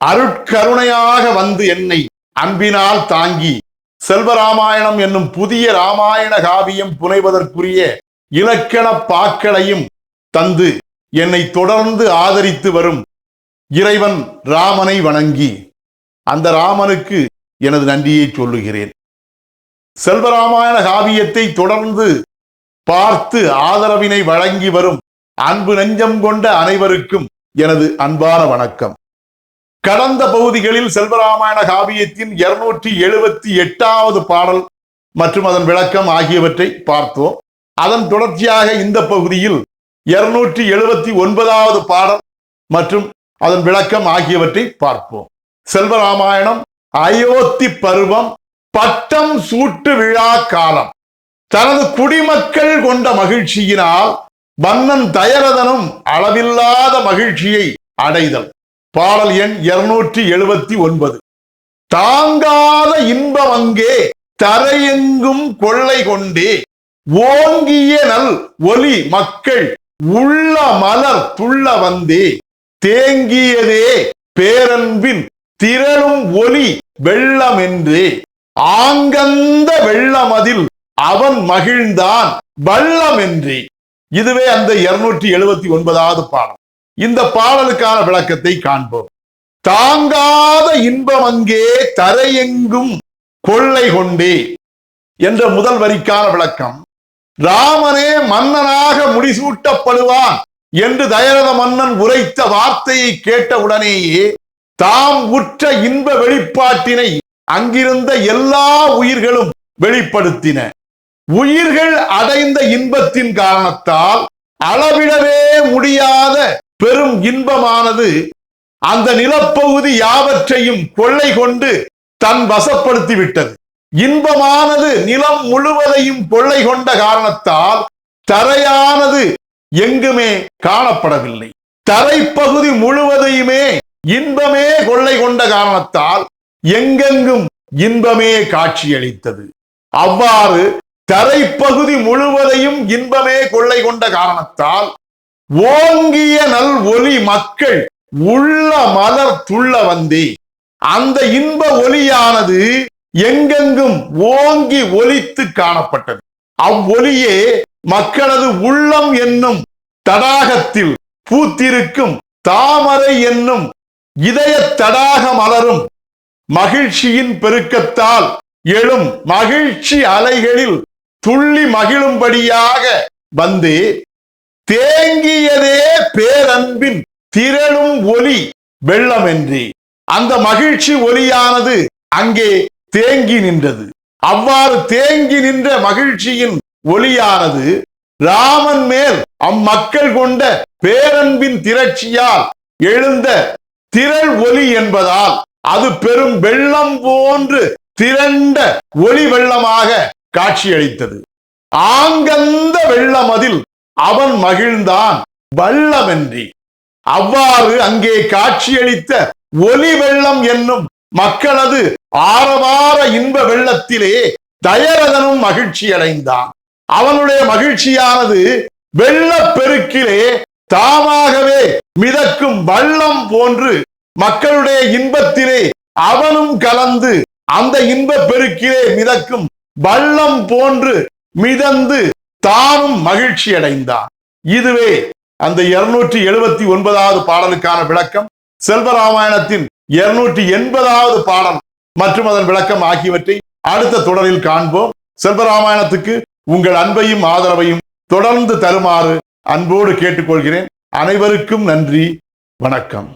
அருட்கருணையாக வந்து என்னை அன்பினால் தாங்கி செல்வராமாயணம் என்னும் புதிய ராமாயண காவியம் புனைவதற்குரிய இலக்கண பாக்களையும் தந்து என்னை தொடர்ந்து ஆதரித்து வரும் இறைவன் ராமனை வணங்கி அந்த ராமனுக்கு எனது நன்றியை சொல்லுகிறேன். செல்வராமாயண காவியத்தை தொடர்ந்து பார்த்து ஆதரவினை வழங்கி வரும் அன்பு நெஞ்சம் கொண்ட அனைவருக்கும் எனது அன்பான வணக்கம். கடந்த பகுதிகளில் செல்வராமாயண காவியத்தின் 278வது பாடல் மற்றும் அதன் விளக்கம் ஆகியவற்றை பார்த்தோம். அதன் தொடர்ச்சியாக இந்த பகுதியில் 279வது பாடல் மற்றும் அதன் விளக்கம் ஆகியவற்றை பார்ப்போம். செல்வராமாயணம் அயோத்தி பருவம், பட்டம் சூட்டு விழா காலம். தனது குடிமக்கள் கொண்ட மகிழ்ச்சியினால் மன்னன் தயரதனும் அளவில்லாத மகிழ்ச்சியை அடைதல். பாடல் எண் 279. தாங்காத இன்பம் அங்கே தரையெங்கும் கொள்ளை கொண்டே ஓங்கிய நல் ஒலி மக்கள் உள்ள மலர் துள்ள வந்தே தேங்கியதே பேரன்பின் திரளும் ஒலி வெள்ளம் என்றே ஆங்கந்த வெள்ளமதில் அவன் மகிழ்ந்தான் வள்ளம் என்றே. இதுவே அந்த 279வது பாடல். இந்த பாடலுக்கான விளக்கத்தை காண்போம். தாங்காத இன்பம் அங்கே தரையெங்கும் கொள்ளை கொண்டே என்ற முதல் வரிக்கான விளக்கம், ராமனே மன்னனாக முடிசூட்டப்படுவான் என்று தயரத மன்னன் உரைத்த வார்த்தையை கேட்டவுடனேயே தாம் உற்ற இன்ப வெளிப்பாட்டினை அங்கிருந்த எல்லா உயிர்களும் வெளிப்படுத்தின. உயிர்கள் அடைந்த இன்பத்தின் காரணத்தால் அளவிடவே முடியாத பெரும் இன்பமானது அந்த நிலப்பகுதி யாவற்றையும் கொள்ளை கொண்டு தன் வசப்படுத்தி விட்டது. இன்பமானது நிலம் முழுவதையும் கொள்ளை கொண்ட காரணத்தால் தரையானது எங்குமே காணப்படவில்லை. தரைப்பகுதி முழுவதையுமே இன்பமே கொள்ளை கொண்ட காரணத்தால் எங்கெங்கும் இன்பமே காட்சியளித்தது. அவ்வாறு தரைப்பகுதி முழுவதையும் இன்பமே கொள்ளை கொண்ட காரணத்தால் ஓங்கிய நல் ஒலி மக்கள் உள்ள மலர் துள்ள வந்தே, அந்த இன்ப ஒலியானது எங்கெங்கும் ஓங்கி ஒலித்து காணப்பட்டது. அவ்வொலியே மக்களது உள்ளம் என்னும் தடாகத்தில் பூத்திருக்கும் தாமரை என்னும் இதய தடாக மலரும் மகிழ்ச்சியின் பெருக்கத்தால் எழும் மகிழ்ச்சி அலைகளில் துள்ளி மகிழும்படியாக வந்து தேங்கியதே பேரன்பின் திரளும் ஒலி வெள்ளம் என்றே. அந்த மகிழ்ச்சி ஒலியானது அங்கே தேங்கி நின்றது. அவ்வாறு தேங்கி நின்ற மகிழ்ச்சியின் ஒலியானது ராமன் மேல் அம்மக்கள் கொண்ட பேரன்பின் திரட்சியால் எழுந்த திரள் ஒலி என்பதால் அது பெரும் வெள்ளம் போன்று திரண்ட ஒளி வெள்ளமாக காட்சியளித்தது. ஆங்கந்த வெள்ளமதில் அவன் மகிழ்ந்தான் வள்ளமென்றி. அவ்வாறு அங்கே காட்சியளித்த ஒலி வெள்ளம் என்னும் மக்களது ஆரவார இன்ப வெள்ளத்திலே தயரதனும் மகிழ்ச்சி அடைந்தான். அவனுடைய மகிழ்ச்சியானது வெள்ளப் பெருக்கிலே தாமாகவே மிதக்கும் வள்ளம் போன்று மக்களுடைய இன்பத்திலே அவனும் கலந்து அந்த இன்ப பெருக்கிலே மிதக்கும் வள்ளம் போன்று மிதந்து தானும் மகிழ்ச்சி அடைந்தான். இதுவே அந்த 279வது பாடலுக்கான விளக்கம். செல்வராமாயணத்தின் 280வது பாடல் மற்றும் அதன் விளக்கம் ஆகியவற்றை அடுத்த தொடரில் காண்போம். செல்வராமாயணத்துக்கு உங்கள் அன்பையும் ஆதரவையும் தொடர்ந்து தருமாறு அன்போடு கேட்டுக்கொள்கிறேன். அனைவருக்கும் நன்றி, வணக்கம்.